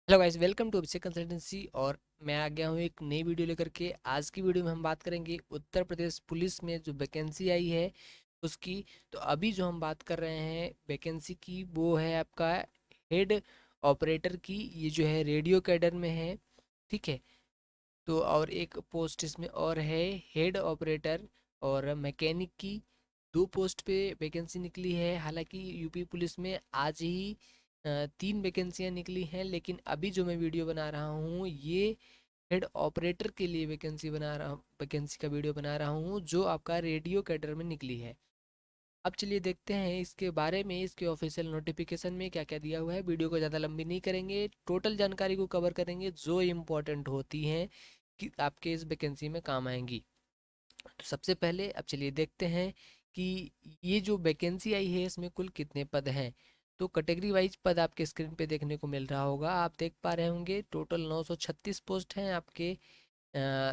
Hello guys, welcome to Abhishek consultancy. और मैं आ गया हूँ एक नई वीडियो लेकर के। आज की वीडियो में हम बात करेंगे उत्तर प्रदेश पुलिस में जो वैकेंसी आई है उसकी। तो अभी जो हम बात कर रहे हैं वैकेंसी की, वो है आपका हेड ऑपरेटर की। ये जो है रेडियो कैडर में है, ठीक है। तो और एक पोस्ट इसमें और है, हेड ऑपरेटर और मैकेनिक की। दो पोस्ट पे वैकेंसी निकली है। हालांकि यूपी पुलिस में आज ही तीन वैकेंसियां निकली हैं, लेकिन अभी जो मैं वीडियो बना रहा हूँ ये हेड ऑपरेटर के लिए वैकेंसी का वीडियो बना रहा हूँ, जो आपका रेडियो कैडर में निकली है। अब चलिए देखते हैं इसके बारे में, इसके ऑफिशियल नोटिफिकेशन में क्या क्या दिया हुआ है। वीडियो को ज़्यादा लंबी नहीं करेंगे, टोटल जानकारी को कवर करेंगे जो इम्पोर्टेंट होती हैं कि आपके इस वैकेंसी में काम आएंगी। तो सबसे पहले अब चलिए देखते हैं कि ये जो वैकेंसी आई है इसमें कुल कितने पद हैं। तो कैटेगरी वाइज पद आपके स्क्रीन पे देखने को मिल रहा होगा, आप देख पा रहे होंगे। टोटल 936 पोस्ट हैं आपके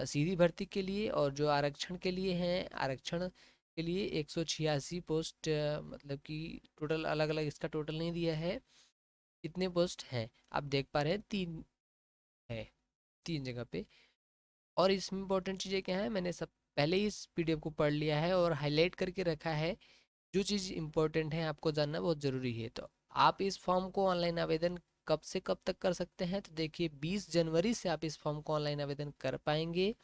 सीधी भर्ती के लिए, और जो आरक्षण के लिए हैं, आरक्षण के लिए 186 पोस्ट, मतलब कि टोटल अलग अलग इसका टोटल नहीं दिया है। कितने पोस्ट हैं आप देख पा रहे हैं, तीन है, तीन जगह पे। और इसमें इंपॉर्टेंट चीज़ें क्या है, मैंने सब पहले ही इस पीडीएफ को पढ़ लिया है और हाईलाइट करके रखा है। जो चीज़ इंपॉर्टेंट है आपको जानना बहुत ज़रूरी है। तो आप इस फॉर्म को ऑनलाइन आवेदन कब से कब तक कर सकते हैं, तो देखिए 20 जनवरी से आप इस फॉर्म को ऑनलाइन आवेदन कर पाएंगे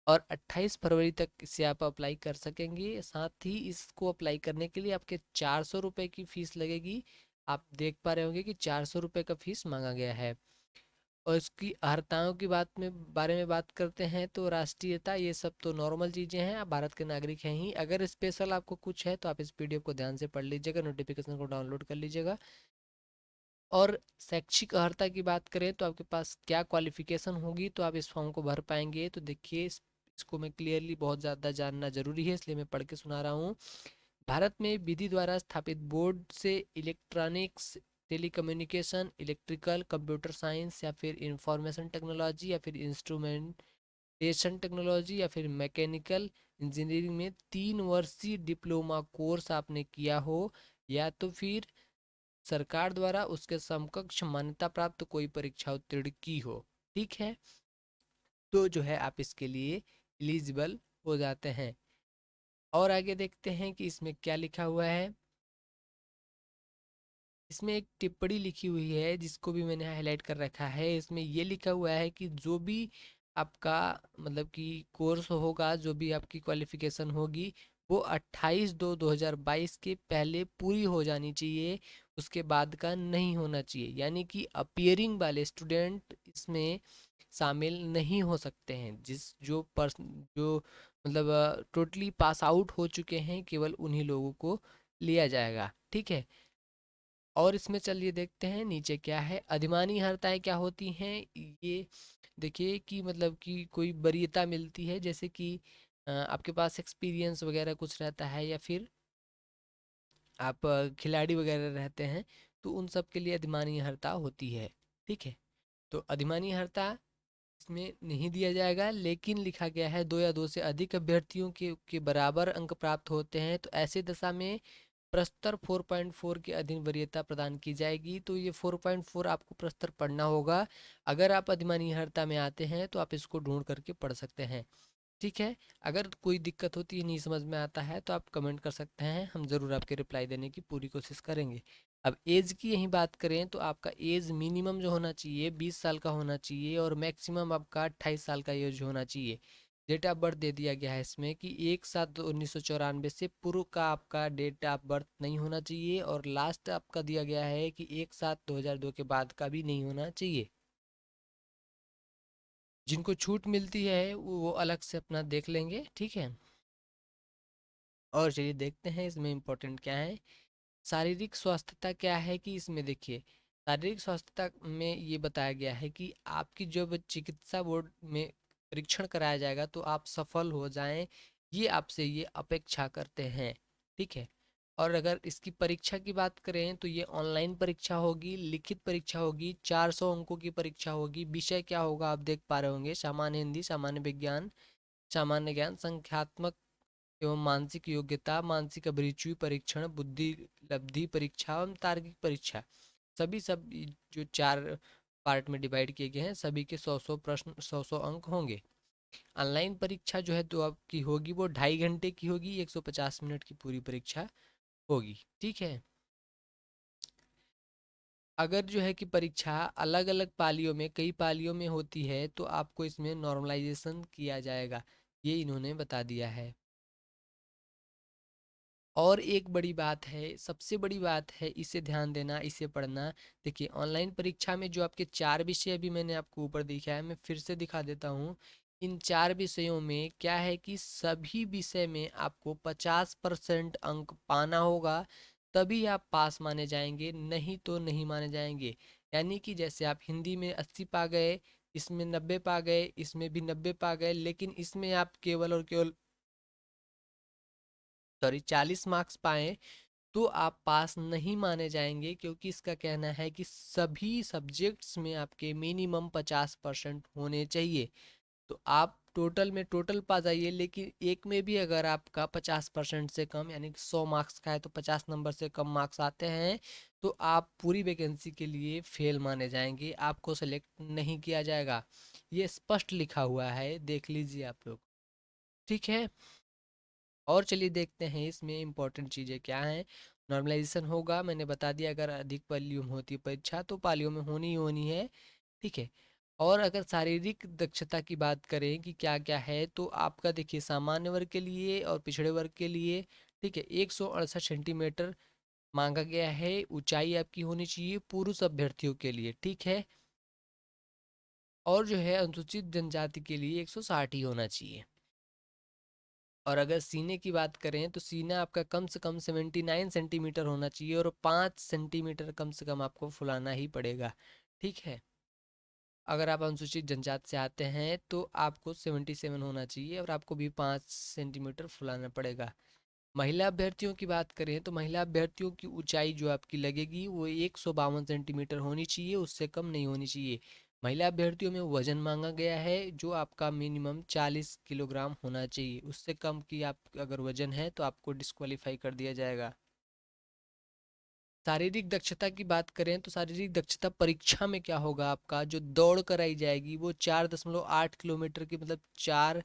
और 28 फरवरी तक इसे आप अप्लाई कर सकेंगे। साथ ही इसको अप्लाई करने के लिए आपके 400 रुपये की फ़ीस लगेगी। आप देख पा रहे होंगे कि 400 रुपये का फीस मांगा गया है। और इसकी अर्हताओं की बारे में बात करते हैं, तो राष्ट्रीयता ये सब तो नॉर्मल चीज़ें हैं, आप भारत के नागरिक हैं ही। अगर स्पेशल आपको कुछ है तो आप इस पीडीएफ को ध्यान से पढ़ लीजिएगा, नोटिफिकेशन को डाउनलोड कर लीजिएगा। और शैक्षिक अर्हता की बात करें तो आपके पास क्या क्वालिफिकेशन होगी तो आप इस फॉर्म को भर पाएंगे। तो देखिए इसको मैं क्लियरली बहुत ज़्यादा जानना जरूरी है, इसलिए मैं पढ़ के सुना रहा हूँ। भारत में विधि द्वारा स्थापित बोर्ड से electronics, telecommunication, electrical, computer science या फिर इंफॉर्मेशन टेक्नोलॉजी या फिर इंस्ट्रूमेंटेशन टेक्नोलॉजी या फिर मैकेनिकल इंजीनियरिंग में 3 वर्षीय डिप्लोमा कोर्स आपने किया हो, या तो फिर सरकार द्वारा उसके समकक्ष मान्यता प्राप्त कोई परीक्षा उत्तीर्ण की हो, ठीक है। तो जो है आप इसके लिए एलिजिबल हो जाते हैं। और आगे देखते हैं कि इसमें क्या लिखा हुआ है। इसमें एक टिप्पणी लिखी हुई है जिसको भी मैंने हाईलाइट कर रखा है। इसमें ये लिखा हुआ है कि जो भी आपका मतलब कि कोर्स होगा, जो भी आपकी क्वालिफिकेशन होगी, वो 28/2/2022 के पहले पूरी हो जानी चाहिए, उसके बाद का नहीं होना चाहिए। यानी कि अपियरिंग वाले स्टूडेंट इसमें शामिल नहीं हो सकते हैं। जो मतलब टोटली पास आउट हो चुके हैं, केवल उन्हीं लोगों को लिया जाएगा, ठीक है। और इसमें चलिए देखते हैं नीचे क्या है। अधिमानी हर्ताएं क्या होती हैं, ये देखिए कि मतलब कि कोई वरीयता मिलती है, जैसे कि आपके पास एक्सपीरियंस वगैरह कुछ रहता है, या फिर आप खिलाड़ी वगैरह रहते हैं, तो उन सब के लिए अधिमानी हर्ता होती है, ठीक है। तो अधिमानी हर्ता इसमें नहीं दिया जाएगा, लेकिन लिखा गया है दो या दो से अधिक अभ्यर्थियों के बराबर अंक प्राप्त होते हैं तो ऐसे दशा में प्रस्तर 4.4 के अधीन वरीयता प्रदान की जाएगी। तो ये 4.4 आपको प्रस्तर पढ़ना होगा। अगर आप अधिमानी अर्हता में आते हैं तो आप इसको ढूंढ करके पढ़ सकते हैं, ठीक है। अगर कोई दिक्कत होती है, नहीं समझ में आता है, तो आप कमेंट कर सकते हैं, हम ज़रूर आपके रिप्लाई देने की पूरी कोशिश करेंगे। अब एज की यही बात करें तो आपका एज मिनिमम जो होना चाहिए 20 साल का होना चाहिए, और मैक्सिमम आपका 28 साल का एज होना चाहिए। डेट ऑफ बर्थ दे दिया गया है इसमें कि 1/7/1994 से पूर्व का आपका डेट ऑफ बर्थ नहीं होना चाहिए, और लास्ट आपका दिया गया है कि 1/7/2002 के बाद का भी नहीं होना चाहिए। जिनको छूट मिलती है वो अलग से अपना देख लेंगे, ठीक है। और चलिए देखते हैं इसमें इम्पोर्टेंट क्या है। शारीरिक स्वास्थ्यता क्या है कि इसमें देखिए, शारीरिक स्वास्थ्यता में ये बताया गया है कि आपकी जब चिकित्सा बोर्ड में परीक्षण कराया जाएगा तो आप सफल हो जाएं, ये आपसे ये अपेक्षा करते हैं, ठीक है। और अगर इसकी परीक्षा की बात करें तो ये ऑनलाइन परीक्षा होगी, लिखित परीक्षा होगी, 400 अंकों की परीक्षा होगी। विषय क्या होगा आप देख पा रहे होंगे, सामान्य हिंदी, सामान्य विज्ञान, सामान्य ज्ञान, संख्यात्मक एवं मानसिक योग्यता, मानसिक अभिरुचि परीक्षण, बुद्धि लब्धि परीक्षा एवं तार्किक परीक्षा। सभी सब जो चार पार्ट में डिवाइड किए गए हैं, सभी के 100-100 प्रश्न, 100-100 अंक होंगे। ऑनलाइन परीक्षा जो है तो आपकी होगी वो 2.5 घंटे की होगी, 150 मिनट की पूरी परीक्षा होगी। ठीक है। अगर जो है कि परीक्षा अलग अलग पालियों में, कई पालियों में होती है तो आपको इसमें नॉर्मलाइजेशन किया जाएगा, ये इन्होंने बता दिया है। और एक बड़ी बात है, सबसे बड़ी बात है, इसे ध्यान देना, इसे पढ़ना। देखिए ऑनलाइन परीक्षा में जो आपके 4 विषय अभी मैंने आपको ऊपर दिखाया है, मैं फिर से दिखा देता हूँ। इन 4 विषयों में क्या है कि सभी विषय में आपको 50% अंक पाना होगा, तभी आप पास माने जाएंगे, नहीं तो नहीं माने जाएंगे। यानी कि जैसे आप हिंदी में 80 पा गए, इसमें 90 पा गए, इसमें भी 90 पा गए, लेकिन इसमें आप केवल और केवल 40 मार्क्स पाए, तो आप पास नहीं माने जाएंगे, क्योंकि इसका कहना है कि सभी सब्जेक्ट्स में आपके मिनिमम 50% होने चाहिए। तो आप टोटल में टोटल पा जाइए, लेकिन एक में भी अगर आपका 50% से कम, यानी कि 100 मार्क्स का है तो 50 नंबर से कम मार्क्स आते हैं, तो आप पूरी वैकेंसी के लिए फेल माने जाएंगे, आपको सेलेक्ट नहीं किया जाएगा। ये स्पष्ट लिखा हुआ है, देख लीजिए आप लोग। ठीक है। और चलिए देखते हैं इसमें इम्पोर्टेंट चीज़ें क्या हैं। नॉर्मलाइजेशन होगा, मैंने बता दिया, अगर अधिक वॉल्यूम होती है परीक्षा तो पालियों में होनी ही होनी है। ठीक है। और अगर शारीरिक दक्षता की बात करें कि क्या क्या है, तो आपका देखिए सामान्य वर्ग के लिए और पिछड़े वर्ग के लिए, ठीक है, 168 सेंटीमीटर मांगा गया है ऊंचाई आपकी होनी चाहिए पुरुष अभ्यर्थियों के लिए। ठीक है। और जो है अनुसूचित जनजाति के लिए 160 ही होना चाहिए। और अगर सीने की बात करें तो सीना आपका कम से कम 79 सेंटीमीटर होना चाहिए, और 5 सेंटीमीटर कम से कम आपको फुलाना ही पड़ेगा। ठीक है। अगर आप अनुसूचित जनजाति से आते हैं तो आपको 77 होना चाहिए, और आपको भी 5 सेंटीमीटर फुलाना पड़ेगा। महिला अभ्यर्थियों की बात करें तो महिला अभ्यर्थियों की ऊंचाई जो आपकी लगेगी वो 152 सेंटीमीटर होनी चाहिए, उससे कम नहीं होनी चाहिए। महिला अभ्यर्थियों में वजन मांगा गया है जो आपका मिनिमम 40 किलोग्राम होना चाहिए, उससे कम की आप अगर वजन है तो आपको डिस्क्वालीफाई कर दिया जाएगा। शारीरिक दक्षता की बात करें तो शारीरिक दक्षता परीक्षा में क्या होगा, आपका जो दौड़ कराई जाएगी वो 4.8 किलोमीटर की, मतलब 4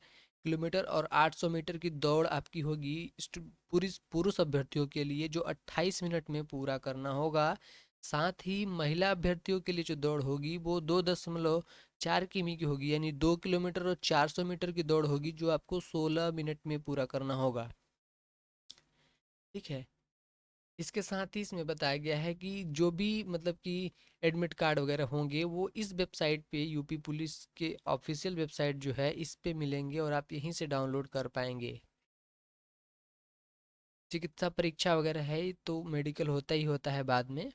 किलोमीटर और 800 मीटर की दौड़ आपकी होगी पूरी पुरुष अभ्यर्थियों के लिए, जो 28 मिनट में पूरा करना होगा। साथ ही महिला अभ्यर्थियों के लिए जो दौड़ होगी वो 2.4 किमी की होगी, यानी 2 किलोमीटर और 400 मीटर की दौड़ होगी, जो आपको 16 मिनट में पूरा करना होगा। ठीक है। इसके साथ ही इसमें बताया गया है कि जो भी मतलब कि एडमिट कार्ड वगैरह होंगे वो इस वेबसाइट पे, यूपी पुलिस के ऑफिशियल वेबसाइट जो है इस पे मिलेंगे, और आप यहीं से डाउनलोड कर पाएंगे। चिकित्सा परीक्षा वगैरह है तो मेडिकल होता ही होता है बाद में।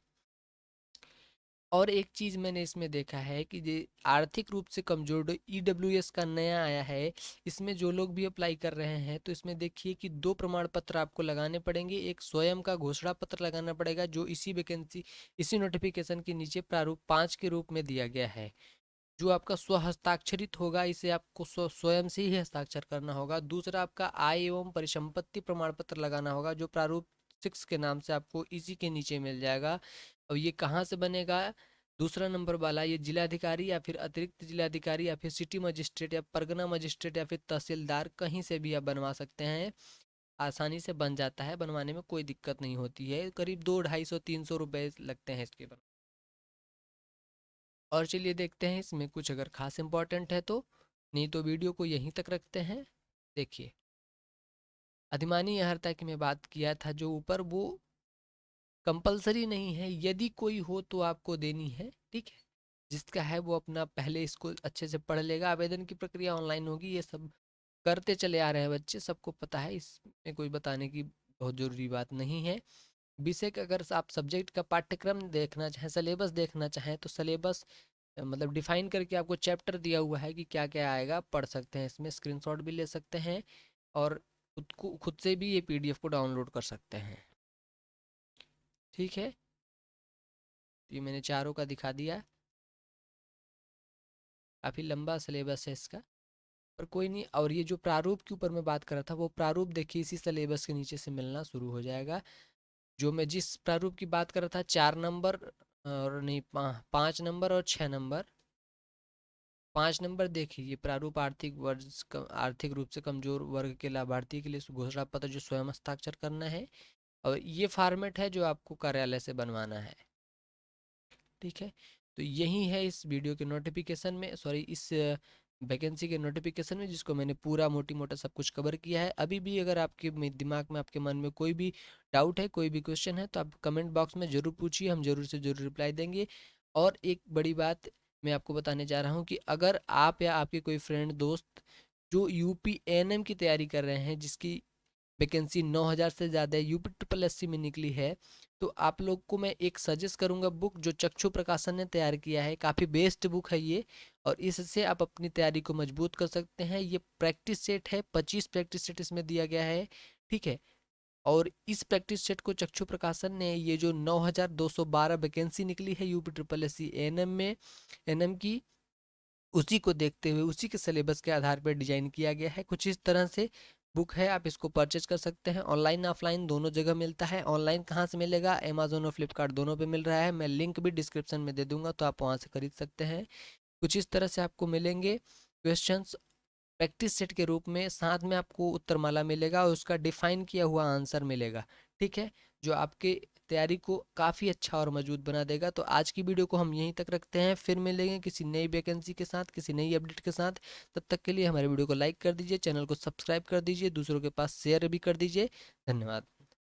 और एक चीज़ मैंने इसमें देखा है कि ये आर्थिक रूप से कमजोर ईडब्ल्यूएस का नया आया है, इसमें जो लोग भी अप्लाई कर रहे हैं तो इसमें देखिए कि 2 प्रमाण पत्र आपको लगाने पड़ेंगे। एक स्वयं का घोषणा पत्र लगाना पड़ेगा जो इसी वैकेंसी, इसी नोटिफिकेशन के नीचे प्रारूप 5 के रूप में दिया गया है, जो आपका स्व हस्ताक्षरित होगा, इसे आपको स्वयं से ही हस्ताक्षर करना होगा। दूसरा आपका आय एवं परिसंपत्ति प्रमाण पत्र लगाना होगा, जो प्रारूप 6 के नाम से आपको इसी के नीचे मिल जाएगा। और ये कहाँ से बनेगा, दूसरा नंबर वाला, ये जिलाधिकारी या फिर अतिरिक्त जिलाधिकारी या फिर सिटी मजिस्ट्रेट या परगना मजिस्ट्रेट या फिर तहसीलदार, कहीं से भी आप बनवा सकते हैं, आसानी से बन जाता है, बनवाने में कोई दिक्कत नहीं होती है। करीब 200, 250, 300 रुपये लगते हैं इसके। और चलिए देखते हैं इसमें कुछ अगर खास इंपॉर्टेंट है तो, नहीं तो वीडियो को यहीं तक रखते हैं। देखिए अधिमानी अहर्ता की मैं बात किया था जो ऊपर, वो कंपलसरी नहीं है, यदि कोई हो तो आपको देनी है। ठीक है। जिसका है वो अपना पहले इसको अच्छे से पढ़ लेगा, आवेदन की प्रक्रिया ऑनलाइन होगी, ये सब करते चले आ रहे हैं बच्चे, सबको पता है, इसमें कोई बताने की बहुत ज़रूरी बात नहीं है। विषय का अगर आप सब्जेक्ट का पाठ्यक्रम देखना चाहें, सिलेबस देखना चाहें, तो सिलेबस मतलब डिफाइन करके आपको चैप्टर दिया हुआ है कि क्या क्या आएगा, पढ़ सकते हैं, इसमें स्क्रीनशॉट भी ले सकते हैं, और खुद से भी ये पीडीएफ को डाउनलोड कर सकते हैं। ठीक है। तो ये मैंने चारों का दिखा दिया, काफ़ी लंबा सिलेबस है इसका, पर कोई नहीं। और ये जो प्रारूप के ऊपर मैं बात कर रहा था, वो प्रारूप देखिए इसी सिलेबस के नीचे से मिलना शुरू हो जाएगा। जो मैं जिस प्रारूप की बात कर रहा था, 4 नंबर और नहीं 5 नंबर और 6 नंबर। 5 नंबर देखिए, ये प्रारूप आर्थिक रूप से कमजोर वर्ग के लाभार्थी के लिए घोषणा पत्र जो स्वयं हस्ताक्षर करना है, और ये फॉर्मेट है जो आपको कार्यालय से बनवाना है। ठीक है, तो यही है इस वीडियो के नोटिफिकेशन में, सॉरी इस वैकेंसी के नोटिफिकेशन में, जिसको मैंने पूरा मोटी मोटा सब कुछ कवर किया है। अभी भी अगर आपके दिमाग में, आपके मन में कोई भी डाउट है, कोई भी क्वेश्चन है, तो आप कमेंट बॉक्स में ज़रूर पूछिए, हम ज़रूर से ज़रूर रिप्लाई देंगे। और एक बड़ी बात मैं आपको बताने जा रहा हूँ कि अगर आप या आपके कोई फ्रेंड दोस्त जो यूपी एएनएम की तैयारी कर रहे हैं, जिसकी वैकेंसी 9,000 से ज़्यादा है, यूपी ट्रिपल एससी में निकली है, तो आप लोग को मैं एक सजेस्ट करूंगा बुक जो चक्षु प्रकाशन ने तैयार किया है। काफ़ी बेस्ट बुक है ये, और इससे आप अपनी तैयारी को मजबूत कर सकते हैं। ये प्रैक्टिस सेट है, 25 प्रैक्टिस सेट इसमें दिया गया है। ठीक है, और इस प्रैक्टिस सेट को चक्षु प्रकाशन ने, ये जो 9,212 वैकेंसी निकली है यूपी ट्रिपल एससी एएनएम में, एनएम की, उसी को देखते हुए, उसी के सिलेबस के आधार पर डिजाइन किया गया है। कुछ इस तरह से बुक है, आप इसको परचेज कर सकते हैं। ऑनलाइन ऑफलाइन दोनों जगह मिलता है। ऑनलाइन कहाँ से मिलेगा? अमेजोन और फ्लिपकार्ट दोनों पे मिल रहा है। मैं लिंक भी डिस्क्रिप्शन में दे दूंगा, तो आप वहाँ से खरीद सकते हैं। कुछ इस तरह से आपको मिलेंगे क्वेश्चंस प्रैक्टिस सेट के रूप में, साथ में आपको उत्तरमाला मिलेगा और उसका डिफाइन किया हुआ आंसर मिलेगा। ठीक है, जो आपके तैयारी को काफ़ी अच्छा और मजबूत बना देगा। तो आज की वीडियो को हम यहीं तक रखते हैं, फिर मिलेंगे किसी नई वैकेंसी के साथ, किसी नई अपडेट के साथ। तब तक के लिए हमारे वीडियो को लाइक कर दीजिए, चैनल को सब्सक्राइब कर दीजिए, दूसरों के पास शेयर भी कर दीजिए। धन्यवाद।